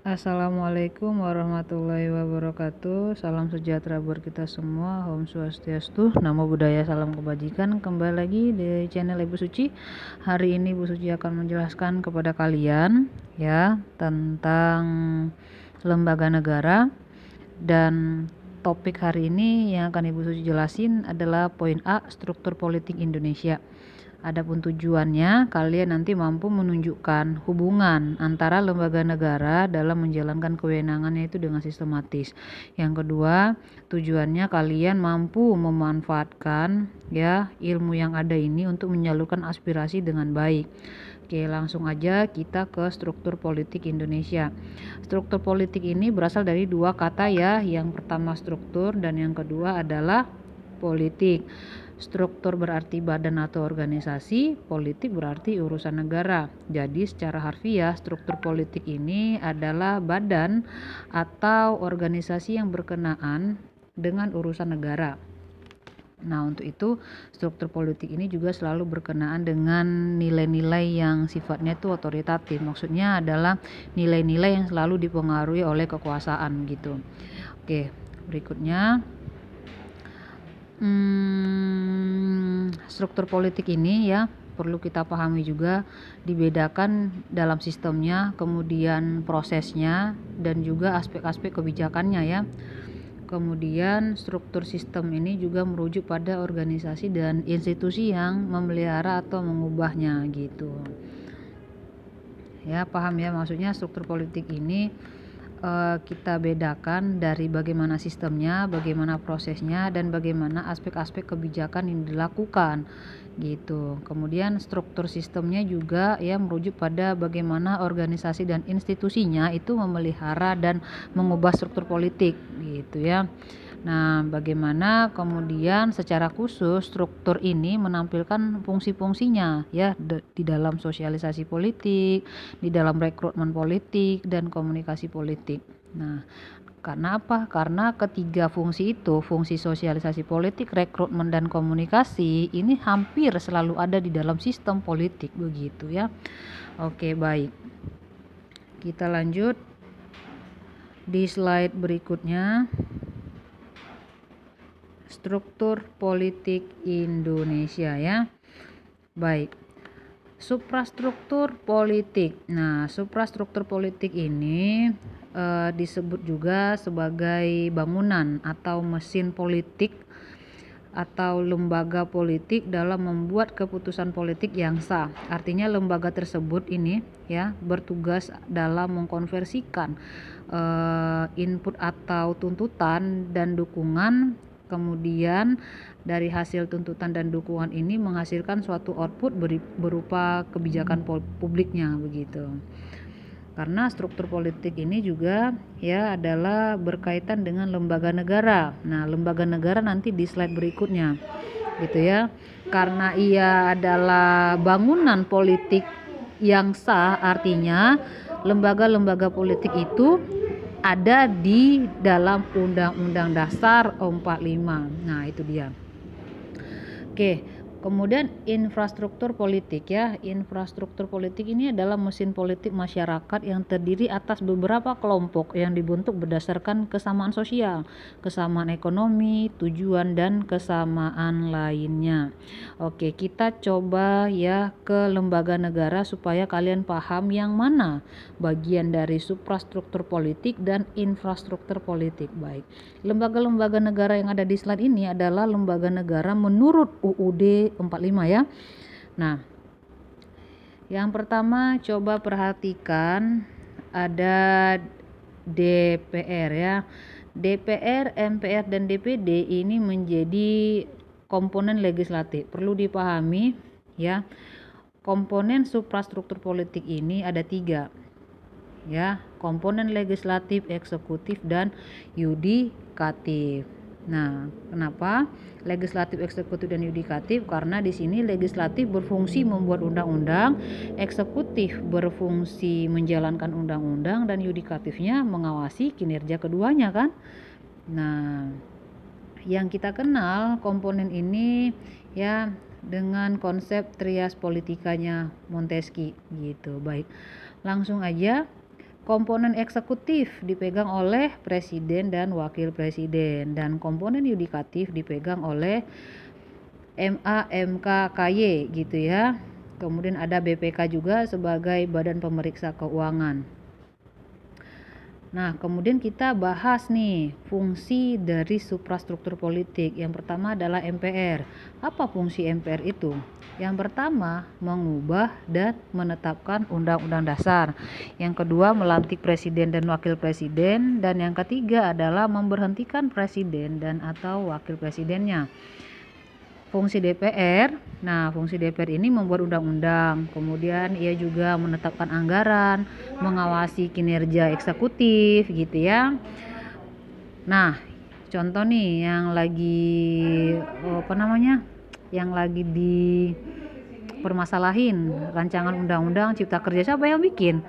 Assalamualaikum warahmatullahi wabarakatuh. Salam sejahtera buat kita semua. Om Swastiastu, Namo Buddhaya, salam kebajikan. Kembali lagi di channel Ibu Suci. Hari ini Ibu Suci akan menjelaskan kepada kalian ya tentang lembaga negara, dan topik hari ini yang akan Ibu Suci jelasin adalah poin A, struktur politik Indonesia. Adapun tujuannya, kalian nanti mampu menunjukkan hubungan antara lembaga negara dalam menjalankan kewenangannya itu dengan sistematis. Yang kedua, tujuannya kalian mampu memanfaatkan ya ilmu yang ada ini untuk menyalurkan aspirasi dengan baik. Oke, langsung aja kita ke struktur politik Indonesia. Struktur politik ini berasal dari dua kata ya. Yang pertama struktur dan yang kedua adalah politik. Struktur berarti badan atau organisasi, politik berarti urusan negara. Jadi secara harfiah struktur politik ini adalah badan atau organisasi yang berkenaan dengan urusan negara. Nah, untuk itu struktur politik ini juga selalu berkenaan dengan nilai-nilai yang sifatnya itu otoritatif. Maksudnya adalah nilai-nilai yang selalu dipengaruhi oleh kekuasaan gitu. Oke, berikutnya struktur politik ini ya perlu kita pahami juga, dibedakan dalam sistemnya, kemudian prosesnya, dan juga aspek-aspek kebijakannya ya. Kemudian struktur sistem ini juga merujuk pada organisasi dan institusi yang memelihara atau mengubahnya gitu. Ya, paham ya, maksudnya struktur politik ini kita bedakan dari bagaimana sistemnya, bagaimana prosesnya, dan bagaimana aspek-aspek kebijakan yang dilakukan gitu. Kemudian struktur sistemnya juga ya merujuk pada bagaimana organisasi dan institusinya itu memelihara dan mengubah struktur politik gitu ya. Nah, bagaimana kemudian secara khusus struktur ini menampilkan fungsi-fungsinya ya di dalam sosialisasi politik, di dalam rekrutmen politik dan komunikasi politik. Nah, karena apa? Karena ketiga fungsi itu, fungsi sosialisasi politik, rekrutmen dan komunikasi ini hampir selalu ada di dalam sistem politik begitu ya. Oke, baik. Kita lanjut di slide berikutnya. Struktur politik Indonesia ya. Baik. Suprastruktur politik. Nah, suprastruktur politik ini disebut juga sebagai bangunan atau mesin politik atau lembaga politik dalam membuat keputusan politik yang sah. Artinya lembaga tersebut ini ya bertugas dalam mengkonversikan input atau tuntutan dan dukungan, kemudian dari hasil tuntutan dan dukungan ini menghasilkan suatu output berupa kebijakan publiknya begitu. Karena struktur politik ini juga ya adalah berkaitan dengan lembaga negara. Nah, lembaga negara nanti di slide berikutnya gitu ya. Karena ia adalah bangunan politik yang sah, artinya lembaga-lembaga politik itu ada di dalam Undang-Undang Dasar 45. Nah, itu dia. Oke, kemudian infrastruktur politik ya. Infrastruktur politik ini adalah mesin politik masyarakat yang terdiri atas beberapa kelompok yang dibentuk berdasarkan kesamaan sosial, kesamaan ekonomi, tujuan, dan kesamaan lainnya. Oke, kita coba ya ke lembaga negara supaya kalian paham yang mana bagian dari suprastruktur politik dan infrastruktur politik. Baik. Lembaga-lembaga negara yang ada di slide ini adalah lembaga negara menurut UUD 45 ya. Nah, yang pertama coba perhatikan ada DPR ya. DPR, MPR, dan DPD ini menjadi komponen legislatif. Perlu dipahami ya. Komponen suprastruktur politik ini ada 3 ya, komponen legislatif, eksekutif, dan yudikatif. Nah, kenapa legislatif, eksekutif, dan yudikatif? Karena di sini legislatif berfungsi membuat undang-undang, eksekutif berfungsi menjalankan undang-undang, dan yudikatifnya mengawasi kinerja keduanya kan. Nah, yang kita kenal komponen ini ya dengan konsep trias politikanya Montesquieu gitu. Baik, langsung aja Komponen eksekutif dipegang oleh presiden dan wakil presiden, dan komponen yudikatif dipegang oleh MA, MK, KY gitu ya. Kemudian ada BPK juga sebagai Badan Pemeriksa Keuangan. Nah, kemudian kita bahas nih fungsi dari suprastruktur politik. Yang pertama adalah MPR. Apa fungsi MPR itu? Yang pertama, mengubah dan menetapkan undang-undang dasar. Yang kedua, melantik presiden dan wakil presiden. Dan yang ketiga adalah memberhentikan presiden dan atau wakil presidennya. Fungsi DPR, nah fungsi DPR ini membuat undang-undang, kemudian ia juga menetapkan anggaran, mengawasi kinerja eksekutif gitu ya. Nah, contoh nih yang lagi yang lagi dipermasalahin rancangan undang-undang Cipta Kerja, siapa yang bikin?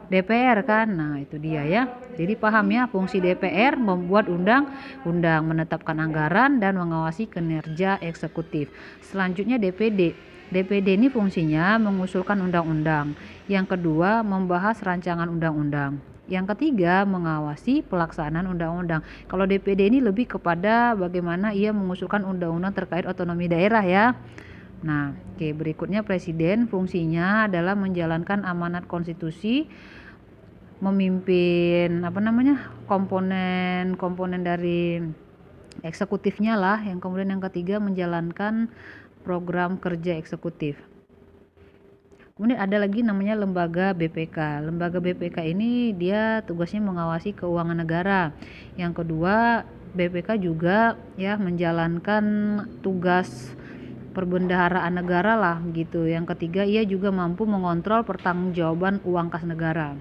DPR kan. Nah, itu dia ya. Jadi paham ya, fungsi DPR membuat undang-undang, menetapkan anggaran dan mengawasi kinerja eksekutif. Selanjutnya DPD. DPD ini fungsinya mengusulkan undang-undang. Yang kedua, membahas rancangan undang-undang. Yang ketiga, mengawasi pelaksanaan undang-undang. Kalau DPD ini lebih kepada bagaimana ia mengusulkan undang-undang terkait otonomi daerah ya. Nah, berikutnya presiden fungsinya adalah menjalankan amanat konstitusi, memimpin komponen dari eksekutifnya lah. Yang kemudian yang ketiga menjalankan program kerja eksekutif. Kemudian ada lagi namanya lembaga BPK. Lembaga BPK ini dia tugasnya mengawasi keuangan negara. Yang kedua, BPK juga ya menjalankan tugas perbendaharaan negara lah gitu. Yang ketiga, ia juga mampu mengontrol pertanggungjawaban uang kas negara.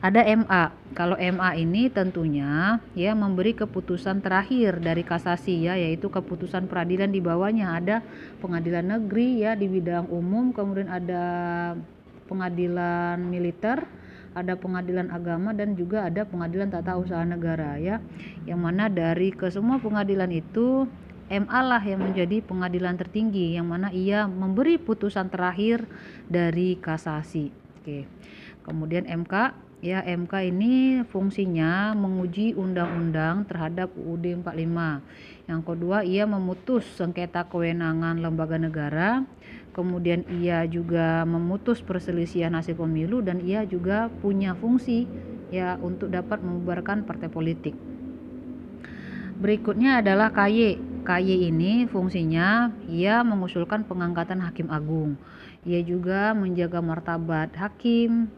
Ada MA. Kalau MA ini tentunya ya memberi keputusan terakhir dari kasasi ya, yaitu keputusan peradilan. Di bawahnya ada pengadilan negeri ya di bidang umum, kemudian ada pengadilan militer, ada pengadilan agama, dan juga ada pengadilan tata usaha negara ya. Yang mana dari kesemua pengadilan itu MA lah yang menjadi pengadilan tertinggi, yang mana ia memberi putusan terakhir dari kasasi. Oke. Kemudian MK, ya MK ini fungsinya menguji undang-undang terhadap UUD 45. Yang kedua, ia memutus sengketa kewenangan lembaga negara. Kemudian ia juga memutus perselisihan hasil pemilu, dan ia juga punya fungsi ya untuk dapat membubarkan partai politik. Berikutnya adalah KY. KY ini fungsinya ia mengusulkan pengangkatan hakim agung. Ia juga menjaga martabat hakim.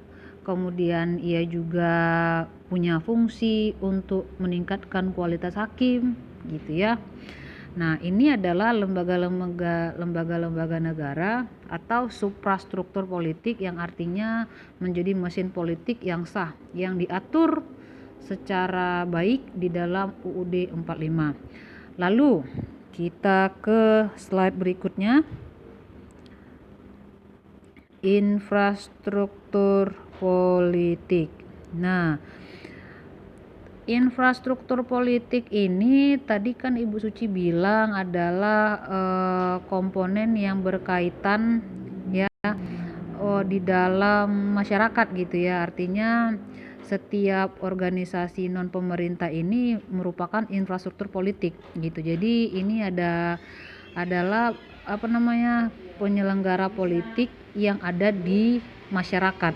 Kemudian ia juga punya fungsi untuk meningkatkan kualitas hakim gitu ya. Nah, ini adalah lembaga-lembaga negara atau suprastruktur politik, yang artinya menjadi mesin politik yang sah, yang diatur secara baik di dalam UUD 45. Lalu kita ke slide berikutnya. Infrastruktur politik. Nah, infrastruktur politik ini tadi kan Ibu Suci bilang adalah komponen yang berkaitan ya di dalam masyarakat gitu ya. Artinya setiap organisasi non pemerintah ini merupakan infrastruktur politik gitu. Jadi ini adalah penyelenggara politik yang ada di masyarakat,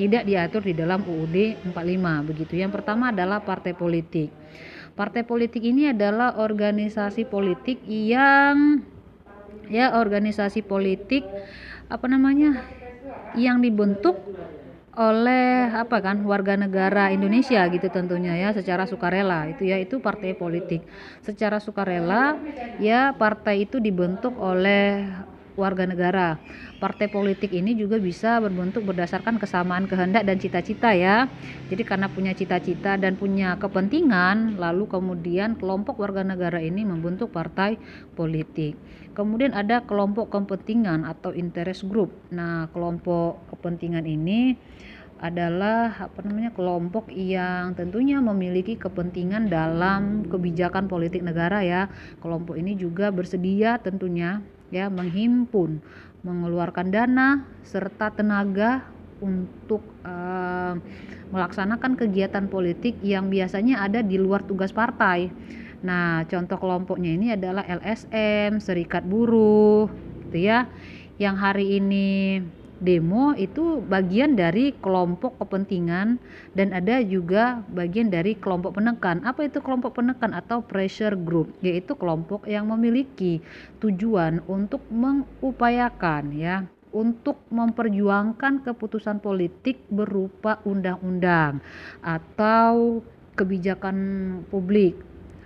tidak diatur di dalam UUD 45 begitu. Yang pertama adalah partai politik. Partai politik ini adalah organisasi politik yang yang dibentuk oleh warga negara Indonesia gitu tentunya ya, secara sukarela. Itu partai politik secara sukarela ya. Partai itu dibentuk oleh warga negara. Partai politik ini juga bisa berbentuk berdasarkan kesamaan kehendak dan cita-cita ya. Jadi karena punya cita-cita dan punya kepentingan, lalu kemudian kelompok warga negara ini membentuk partai politik. Kemudian ada kelompok kepentingan atau interest group. Nah, kelompok kepentingan ini adalah kelompok yang tentunya memiliki kepentingan dalam kebijakan politik negara ya. Kelompok ini juga bersedia tentunya ya menghimpun, mengeluarkan dana serta tenaga untuk melaksanakan kegiatan politik yang biasanya ada di luar tugas partai. Nah, contoh kelompoknya ini adalah LSM, Serikat Buruh, gitu ya. Yang hari ini demo itu bagian dari kelompok kepentingan dan ada juga bagian dari kelompok penekan. Apa itu kelompok penekan atau pressure group? Yaitu kelompok yang memiliki tujuan untuk mengupayakan ya untuk memperjuangkan keputusan politik berupa undang-undang atau kebijakan publik.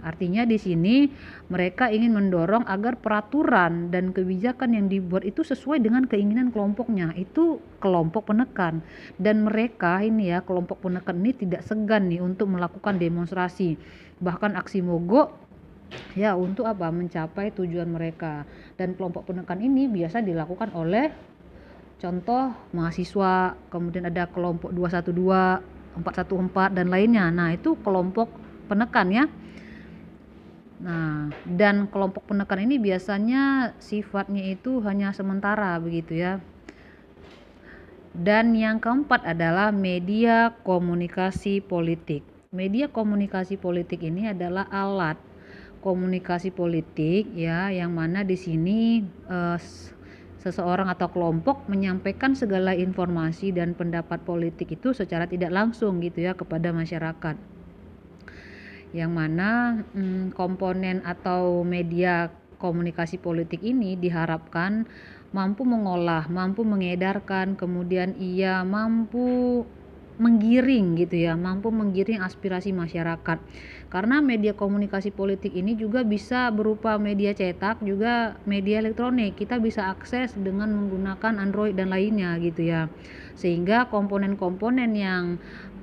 Artinya di sini mereka ingin mendorong agar peraturan dan kebijakan yang dibuat itu sesuai dengan keinginan kelompoknya. Itu kelompok penekan. Dan mereka ini ya, kelompok penekan ini tidak segan nih untuk melakukan demonstrasi. Bahkan aksi mogok ya untuk apa? Mencapai tujuan mereka. Dan kelompok penekan ini biasa dilakukan oleh contoh mahasiswa, kemudian ada kelompok 212, 414 dan lainnya. Nah, itu kelompok penekan ya. Nah, dan kelompok penekan ini biasanya sifatnya itu hanya sementara begitu ya. Dan yang keempat adalah media komunikasi politik. Media komunikasi politik ini adalah alat komunikasi politik ya, yang mana di sini seseorang atau kelompok menyampaikan segala informasi dan pendapat politik itu secara tidak langsung gitu ya kepada masyarakat. Yang mana komponen atau media komunikasi politik ini diharapkan mampu mengolah, mampu mengedarkan, kemudian ia mampu menggiring gitu ya, mampu menggiring aspirasi masyarakat. Karena media komunikasi politik ini juga bisa berupa media cetak, juga media elektronik. Kita bisa akses dengan menggunakan Android dan lainnya gitu ya. Sehingga komponen-komponen yang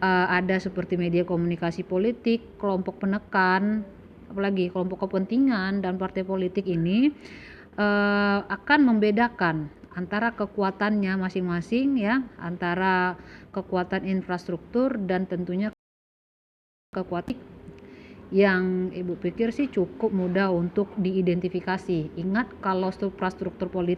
ada seperti media komunikasi politik, kelompok penekan, apalagi kelompok kepentingan dan partai politik ini akan membedakan antara kekuatannya masing-masing ya, antara kekuatan infrastruktur dan tentunya kekuatan yang Ibu pikir sih cukup mudah untuk diidentifikasi. Ingat kalau infrastruktur politik